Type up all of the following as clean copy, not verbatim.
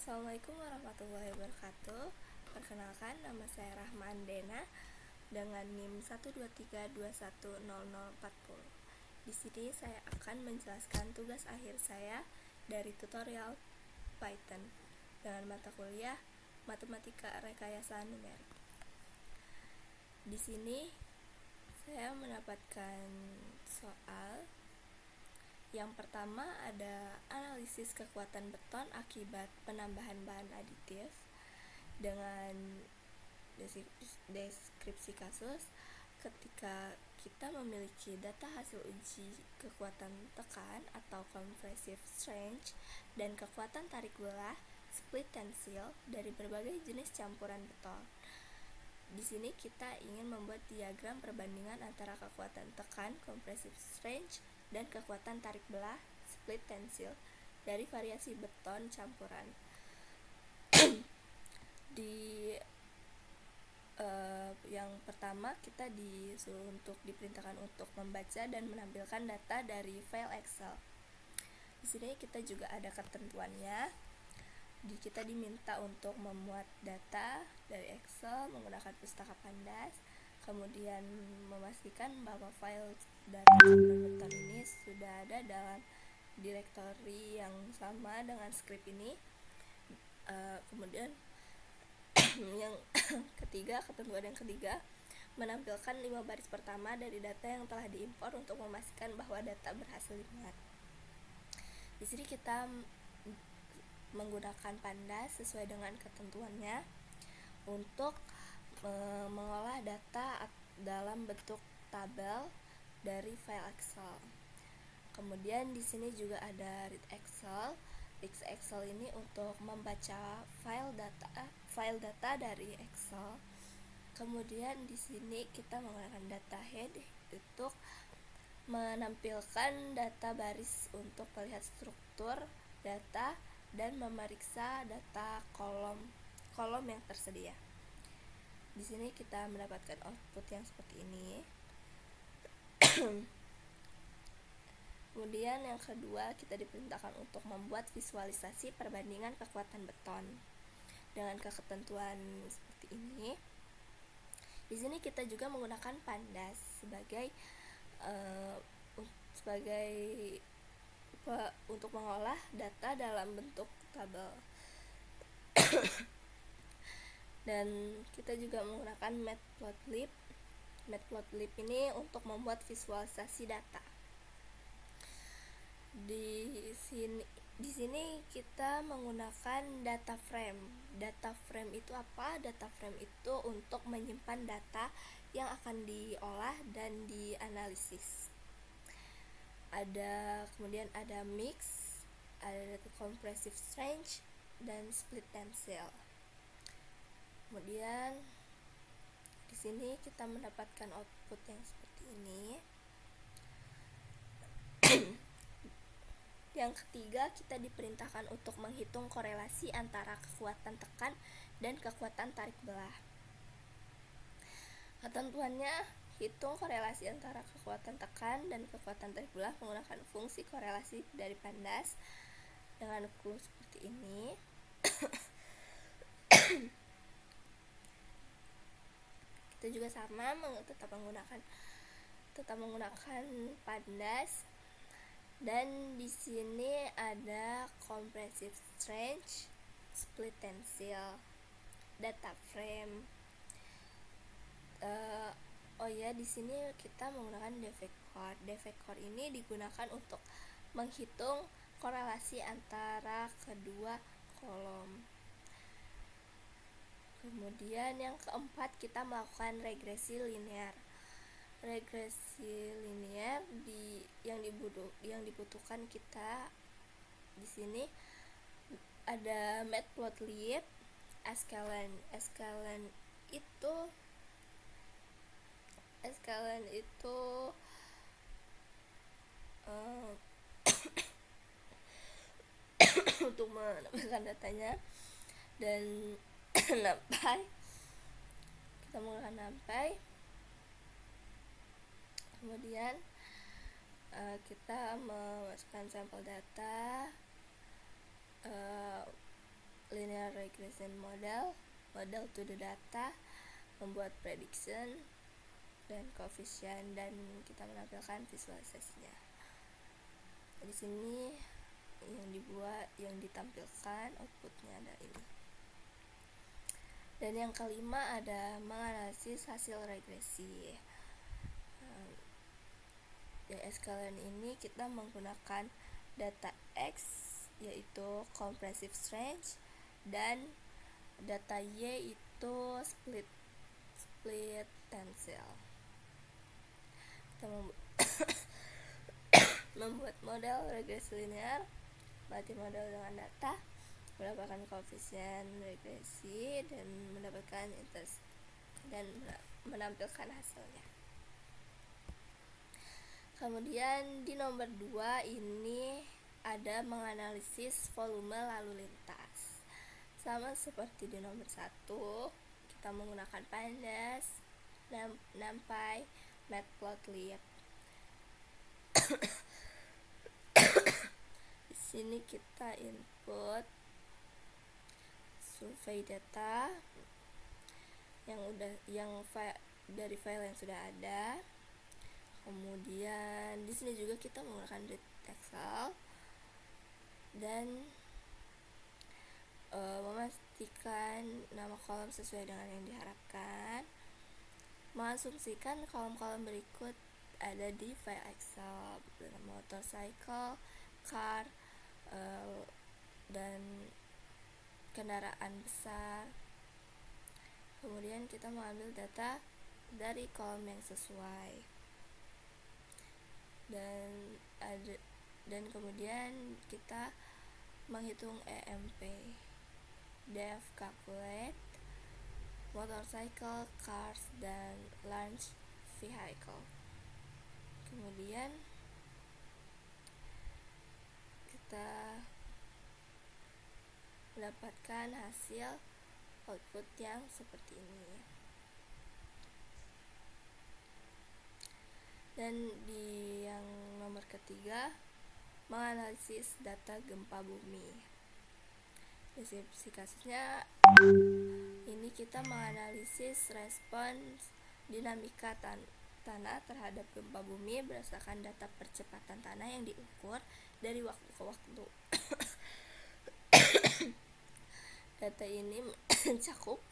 Assalamualaikum warahmatullahi wabarakatuh. Perkenalkan, nama saya Rahma Andena dengan NIM 123210040. Di sini saya akan menjelaskan tugas akhir saya dari tutorial Python dengan mata kuliah Matematika Rekayasa Numerik. Di sini saya mendapatkan soal. Yang pertama ada analisis kekuatan beton akibat penambahan bahan aditif dengan deskripsi kasus. Ketika kita memiliki data hasil uji kekuatan tekan atau compressive strength dan kekuatan tarik belah split tensile dari berbagai jenis campuran beton. Di sini kita ingin membuat diagram perbandingan antara kekuatan tekan compressive strength dan kekuatan tarik belah split tensile dari variasi beton campuran. Di yang pertama kita diperintahkan untuk membaca dan menampilkan data dari file Excel. Di sini kita juga ada ketentuannya. Kita diminta untuk memuat data dari Excel menggunakan pustaka Pandas, kemudian memastikan bahwa file data campuran beton ini sudah ada dalam direktori yang sama dengan script ini. Kemudian yang ketentuan yang ketiga, menampilkan 5 baris pertama dari data yang telah diimpor untuk memastikan bahwa data berhasil dimuat. Di sini kita menggunakan Pandas sesuai dengan ketentuannya untuk mengolah data dalam bentuk tabel dari file Excel. Kemudian di sini juga ada read Excel. Read Excel ini untuk membaca file data dari Excel. Kemudian di sini kita menggunakan data head untuk menampilkan data baris untuk melihat struktur data dan memeriksa data kolom yang tersedia. Di sini kita mendapatkan output yang seperti ini. Kemudian yang kedua, kita diperintahkan untuk membuat visualisasi perbandingan kekuatan beton dengan ketentuan seperti ini. Di sini kita juga menggunakan Pandas sebagai untuk mengolah data dalam bentuk tabel. Dan kita juga menggunakan Matplotlib. Matplotlib ini untuk membuat visualisasi data. Di sini kita menggunakan data frame. Data frame itu apa? Data frame itu untuk menyimpan data yang akan diolah dan dianalisis. Kemudian ada mix, ada compressive strength dan split tensile. Kemudian di sini kita mendapatkan output yang seperti ini. Yang ketiga, kita diperintahkan untuk menghitung korelasi antara kekuatan tekan dan kekuatan tarik belah. Ketentuannya, hitung korelasi antara kekuatan tekan dan kekuatan tarik belah menggunakan fungsi korelasi dari Pandas dengan clue seperti ini. Kita juga sama tetap menggunakan Pandas. Dan di sini ada compressive strength, split tensile, data frame. Di sini kita menggunakan Devector. Devector ini digunakan untuk menghitung korelasi antara kedua kolom. Kemudian yang keempat, kita melakukan regresi linear. Regresi linear yang dibutuhkan kita di sini ada Matplotlib, Sklearn. Sklearn itu untuk menambahkan datanya, dan NumPy, kita menggunakan NumPy. Kemudian kita memasukkan sampel data menyusun model to the data, membuat prediction dan coefficient, dan kita menampilkan visualisasinya. Di sini yang ditampilkan outputnya ada ini. Dan yang kelima ada menganalisis hasil regresi. Di sklearn ini kita menggunakan data X yaitu comprehensive range, dan data Y itu split tensile. Kita membuat model regresi linear, melatih model dengan data, mendapatkan koefisien regresi, dan menampilkan hasilnya. Kemudian di nomor 2 ini ada menganalisis volume lalu lintas. Sama seperti di nomor 1, kita menggunakan pandas, NumPy, Matplotlib. Di sini kita input survei data dari file yang sudah ada. Kemudian di sini juga kita menggunakan read Excel dan memastikan nama kolom sesuai dengan yang diharapkan. Mengasumsikan kolom-kolom berikut ada di file Excel: motorcycle, car, dan kendaraan besar. Kemudian kita mengambil data dari kolom yang sesuai. Dan kemudian kita menghitung EMP, def, calculate, motorcycle, cars, dan launch vehicle. Kemudian kita mendapatkan hasil output yang seperti ini. Dan di yang nomor ketiga, menganalisis data gempa bumi. Deskripsi kasusnya ini kita menganalisis respons dinamika tanah terhadap gempa bumi berdasarkan data percepatan tanah yang diukur dari waktu ke waktu. Data ini mencakup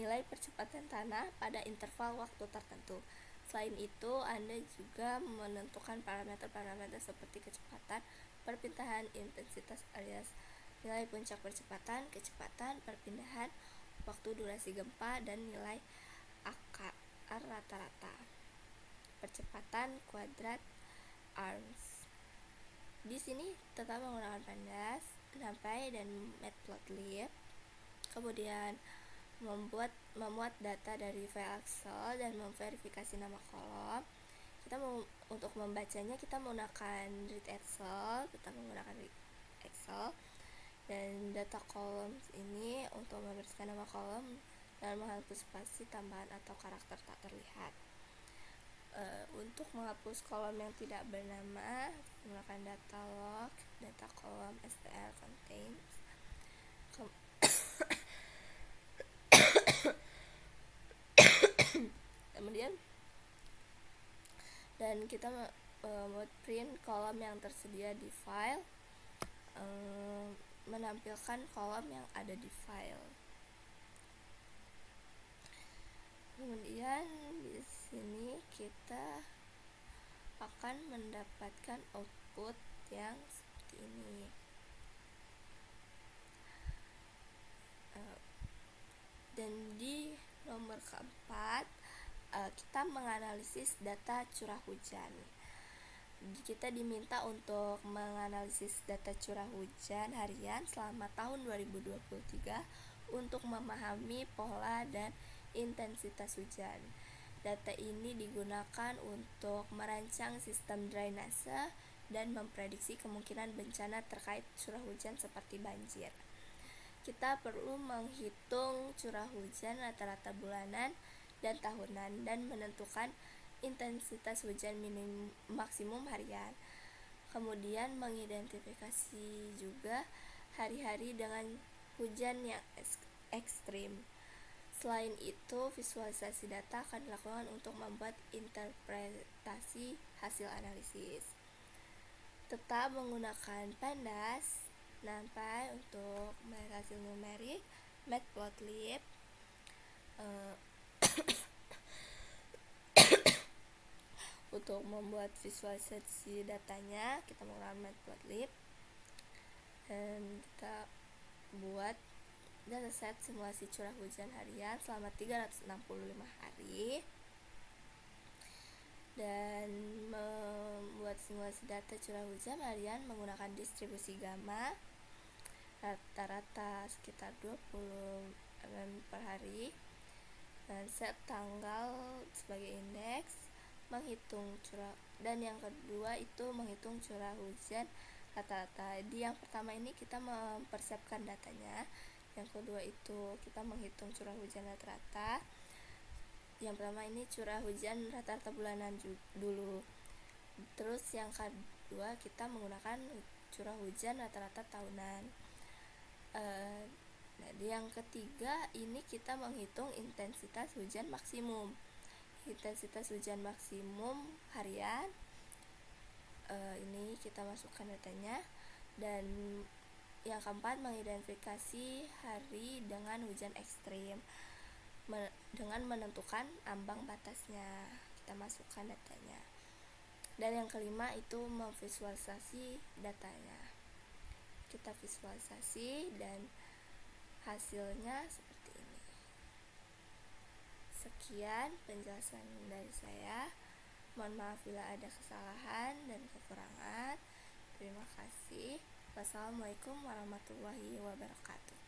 nilai percepatan tanah pada interval waktu tertentu. Selain itu, Anda juga menentukan parameter-parameter seperti kecepatan, perpindahan, intensitas alias nilai puncak percepatan, kecepatan, perpindahan, waktu durasi gempa, dan nilai AKR rata-rata, percepatan kuadrat arms. Di sini tetap menggunakan pandas, NumPy, dan Matplotlib. Kemudian memuat data dari file Excel dan memverifikasi nama kolom. Untuk membacanya kita menggunakan read Excel, dan data kolom ini untuk membersihkan nama kolom dan menghapus spasi, tambahan, atau karakter tak terlihat. Untuk menghapus kolom yang tidak bernama, menggunakan data log, data kolom str contains. Kemudian dan kita membuat print kolom yang tersedia di file, menampilkan kolom yang ada di file. Kemudian di sini kita akan mendapatkan output yang seperti ini. Dan di nomor keempat, kita menganalisis data curah hujan. Kita diminta untuk menganalisis data curah hujan harian selama tahun 2023 untuk memahami pola dan intensitas hujan. Data ini digunakan untuk merancang sistem drainase dan memprediksi kemungkinan bencana terkait curah hujan seperti banjir. Kita perlu menghitung curah hujan rata-rata bulanan dan tahunan dan menentukan intensitas hujan maksimum harian. Kemudian mengidentifikasi juga hari-hari dengan hujan yang ekstrim. Selain itu, visualisasi data akan dilakukan untuk membuat interpretasi hasil analisis. Tetap menggunakan pandas, NumPy untuk melihat hasil numerik, Matplotlib, untuk membuat visualisasi datanya kita menggunakan Matplotlib, dan kita buat dataset simulasi curah hujan harian selama 365 hari, dan membuat simulasi data curah hujan harian menggunakan distribusi gamma rata-rata sekitar 20 mm per hari, dan set tanggal sebagai indeks, menghitung curah, dan yang kedua itu menghitung curah hujan rata-rata. Di yang pertama ini kita mempersiapkan datanya, yang kedua itu kita menghitung curah hujan rata-rata. Yang pertama ini curah hujan rata-rata bulanan dulu, terus yang kedua kita menggunakan curah hujan rata-rata tahunan. Yang ketiga ini kita menghitung intensitas hujan maksimum harian. Ini kita masukkan datanya. Dan yang keempat, mengidentifikasi hari dengan hujan ekstrim dengan menentukan ambang batasnya, kita masukkan datanya. Dan yang kelima itu memvisualisasi datanya, kita visualisasi dan hasilnya seperti ini. Sekian penjelasan dari saya. Mohon maaf bila ada kesalahan dan kekurangan. Terima kasih. Wassalamualaikum warahmatullahi wabarakatuh.